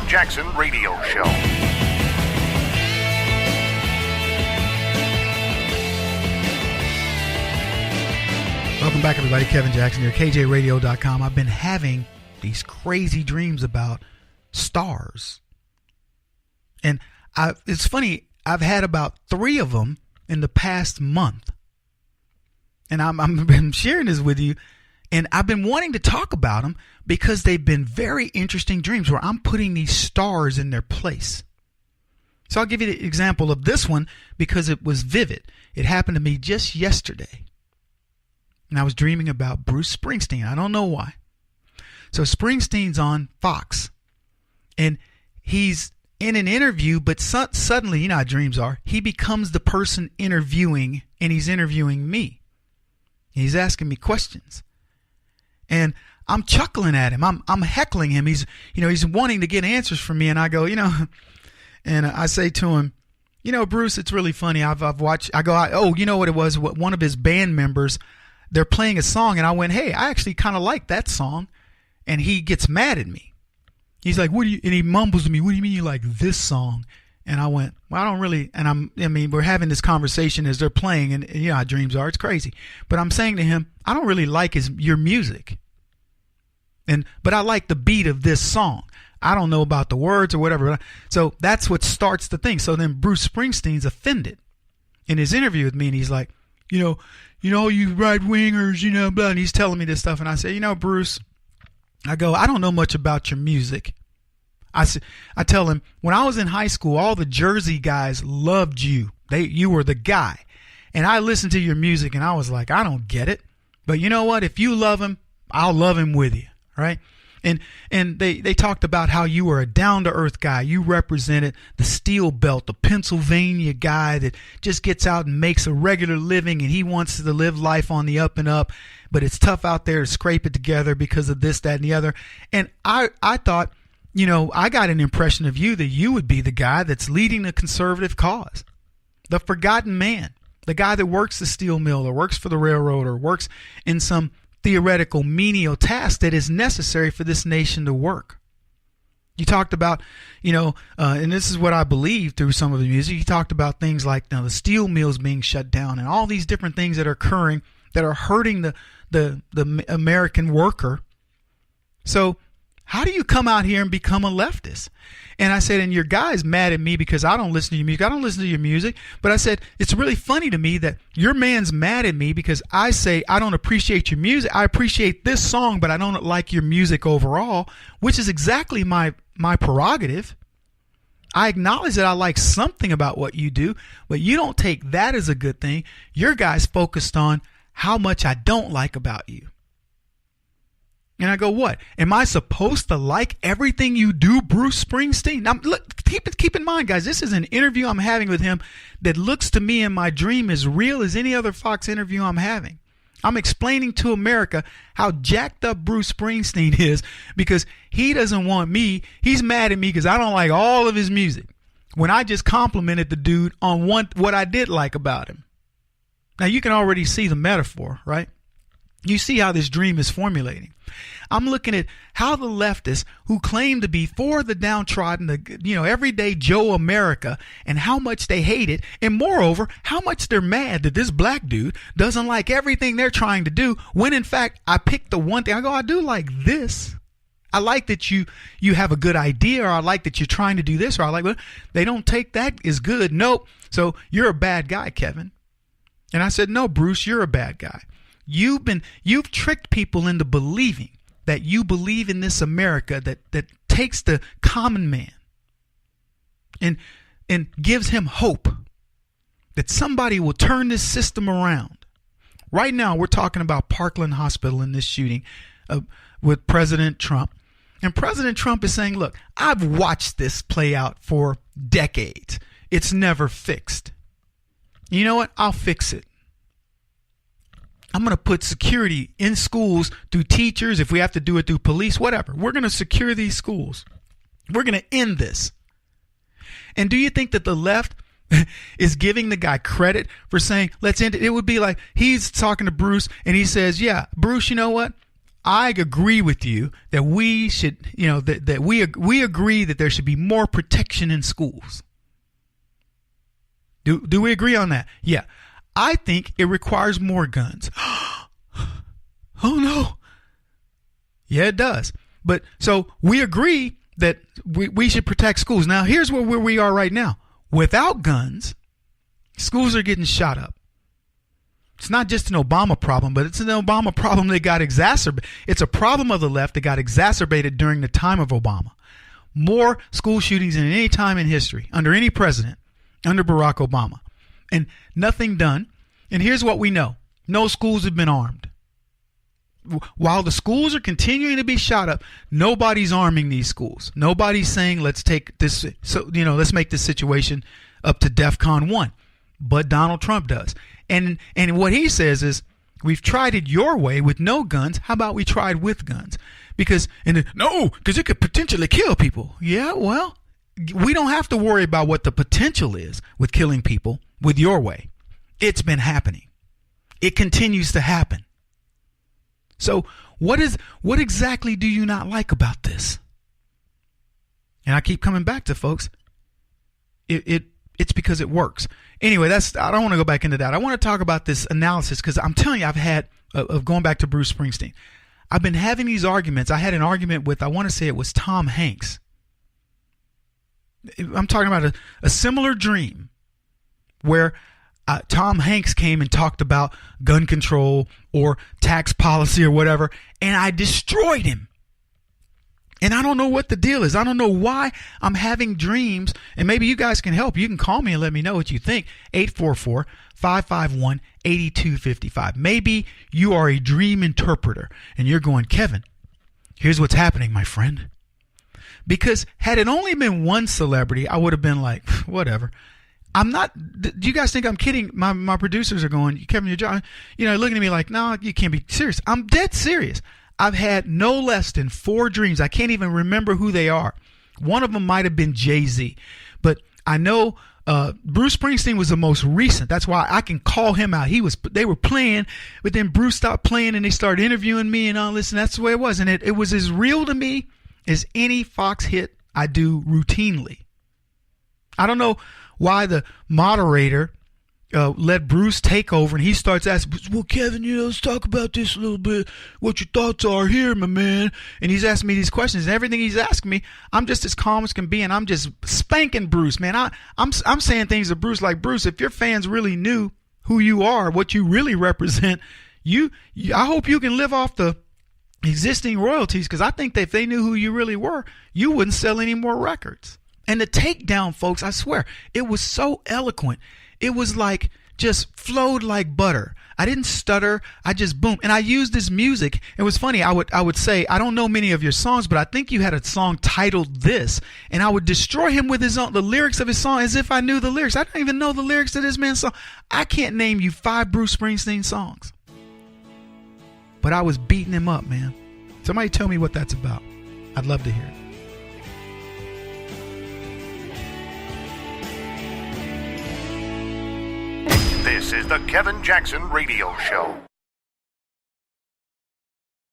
Jackson Radio Show. Welcome back, everybody. Kevin Jackson here, KJRadio.com. I've been having these crazy dreams about stars. And it's funny, I've had about 3 of them in the past month. And I'm sharing this with you. And I've been wanting to talk about them because they've been very interesting dreams where I'm putting these stars in their place. So I'll give you the example of this one because it was vivid. It happened to me just yesterday. And I was dreaming about Bruce Springsteen. I don't know why. So Springsteen's on Fox. And he's in an interview, but suddenly, you know how dreams are, he becomes the person interviewing, and he's interviewing me. He's asking me questions. And I'm chuckling at him. I'm heckling him. He's wanting to get answers from me. And I go, and I say to him, Bruce, it's really funny. I've watched, you know what it was? One of his band members, they're playing a song, and I went, hey, I actually kind of like that song. And he gets mad at me. He's like, and he mumbles to me, what do you mean you like this song? And I went, well, I don't really, and we're having this conversation as they're playing, and you know how dreams are, it's crazy. But I'm saying to him, I don't really like your music. But I like the beat of this song. I don't know about the words or whatever. So that's what starts the thing. So then Bruce Springsteen's offended in his interview with me, and he's like, you right wingers, blah. And he's telling me this stuff, and I say, Bruce, I don't know much about your music. I tell him, when I was in high school, all the Jersey guys loved you. You were the guy. And I listened to your music, and I was like, I don't get it. But you know what? If you love him, I'll love him with you, right? And they talked about how you were a down-to-earth guy. You represented the Steel Belt, the Pennsylvania guy that just gets out and makes a regular living, and he wants to live life on the up and up, but it's tough out there to scrape it together because of this, that, and the other. And I thought, I got an impression of you that you would be the guy that's leading the conservative cause, the forgotten man, the guy that works the steel mill or works for the railroad or works in some theoretical menial task that is necessary for this nation to work. You talked about, and this is what I believe through some of the music, you talked about things like the steel mills being shut down and all these different things that are occurring that are hurting the American worker. So how do you come out here and become a leftist? And I said, and your guy's mad at me because I don't listen to your music. I don't listen to your music. But I said, it's really funny to me that your man's mad at me because I say I don't appreciate your music. I appreciate this song, but I don't like your music overall, which is exactly my prerogative. I acknowledge that I like something about what you do, but you don't take that as a good thing. Your guy's focused on how much I don't like about you. And I go, what? Am I supposed to like everything you do, Bruce Springsteen? Now, look, keep in mind, guys, this is an interview I'm having with him that looks to me in my dream as real as any other Fox interview I'm having. I'm explaining to America how jacked up Bruce Springsteen is because he doesn't want me. He's mad at me because I don't like all of his music when I just complimented the dude on what I did like about him. Now, you can already see the metaphor, right? You see how this dream is formulating. I'm looking at how the leftists who claim to be for the downtrodden, the everyday Joe America, and how much they hate it, and moreover, how much they're mad that this black dude doesn't like everything they're trying to do, when in fact I picked the one thing. I go, I do like this. I like that you have a good idea, or I like that you're trying to do this, or I like, well, they don't take that as good. Nope. So you're a bad guy, Kevin. And I said, no, Bruce, you're a bad guy. You've tricked people into believing that you believe in this America that takes the common man and gives him hope that somebody will turn this system around. Right now, we're talking about Parkland Hospital in this shooting with President Trump. And President Trump is saying, look, I've watched this play out for decades. It's never fixed. You know what? I'll fix it. I'm going to put security in schools through teachers. If we have to do it through police, whatever. We're going to secure these schools. We're going to end this. And do you think that the left is giving the guy credit for saying, let's end it? It would be like he's talking to Bruce and he says, yeah, Bruce, you know what? I agree with you that we should, that we agree that there should be more protection in schools. Do we agree on that? Yeah. I think it requires more guns. Oh no. Yeah, it does. But so we agree that we should protect schools. Now, here's where we are right now. Without guns, schools are getting shot up. It's not just an Obama problem, but it's an Obama problem that got exacerbated. It's a problem of the left that got exacerbated during the time of Obama. More school shootings than any time in history, under any president, under Barack Obama. And nothing done. And here's what we know. No schools have been armed. While the schools are continuing to be shot up, nobody's arming these schools. Nobody's saying, let's take this, let's make this situation up to DEFCON 1. But Donald Trump does. And what he says is, we've tried it your way with no guns. How about we tried with guns? Because it could potentially kill people. Yeah, well, we don't have to worry about what the potential is with killing people with your way. It's been happening. It continues to happen. So what exactly do you not like about this? And I keep coming back to, folks, it's because it works. Anyway, I don't want to go back into that. I want to talk about this analysis because I'm telling you, I've had of going back to Bruce Springsteen. I've been having these arguments. I had an argument with, I want to say it was Tom Hanks. I'm talking about a similar dream where Tom Hanks came and talked about gun control or tax policy or whatever, and I destroyed him. And I don't know what the deal is. I don't know why I'm having dreams. And maybe you guys can help. You can call me and let me know what you think. 844-551-8255. Maybe you are a dream interpreter and you're going, Kevin, here's what's happening, my friend. Because had it only been one celebrity, I would have been like, whatever. I'm not. Do you guys think I'm kidding? My producers are going, Kevin, you're looking at me like, no, you can't be serious. I'm dead serious. I've had no less than 4 dreams. I can't even remember who they are. One of them might have been Jay-Z. But I know Bruce Springsteen was the most recent. That's why I can call him out. They were playing, but then Bruce stopped playing and they started interviewing me and all this. And that's the way it was. And it was as real to me as any Fox hit I do routinely. I don't know why the moderator let Bruce take over, and he starts asking, well, Kevin, let's talk about this a little bit, what your thoughts are here, my man. And he's asking me these questions, and everything he's asking me, I'm just as calm as can be, and I'm just spanking Bruce, man. I'm saying things to Bruce like, Bruce, if your fans really knew who you are, what you really represent, I hope you can live off the existing royalties, because I think that if they knew who you really were, you wouldn't sell any more records. And the takedown, folks, I swear, it was so eloquent. It was like just flowed like butter. I didn't stutter. I just boom. And I used this music. It was funny. I would say, I don't know many of your songs, but I think you had a song titled this. And I would destroy him with the lyrics of his song as if I knew the lyrics. I don't even know the lyrics to this man's song. I can't name you 5 Bruce Springsteen songs. But I was beating him up, man. Somebody tell me what that's about. I'd love to hear it. This is the Kevin Jackson Radio Show.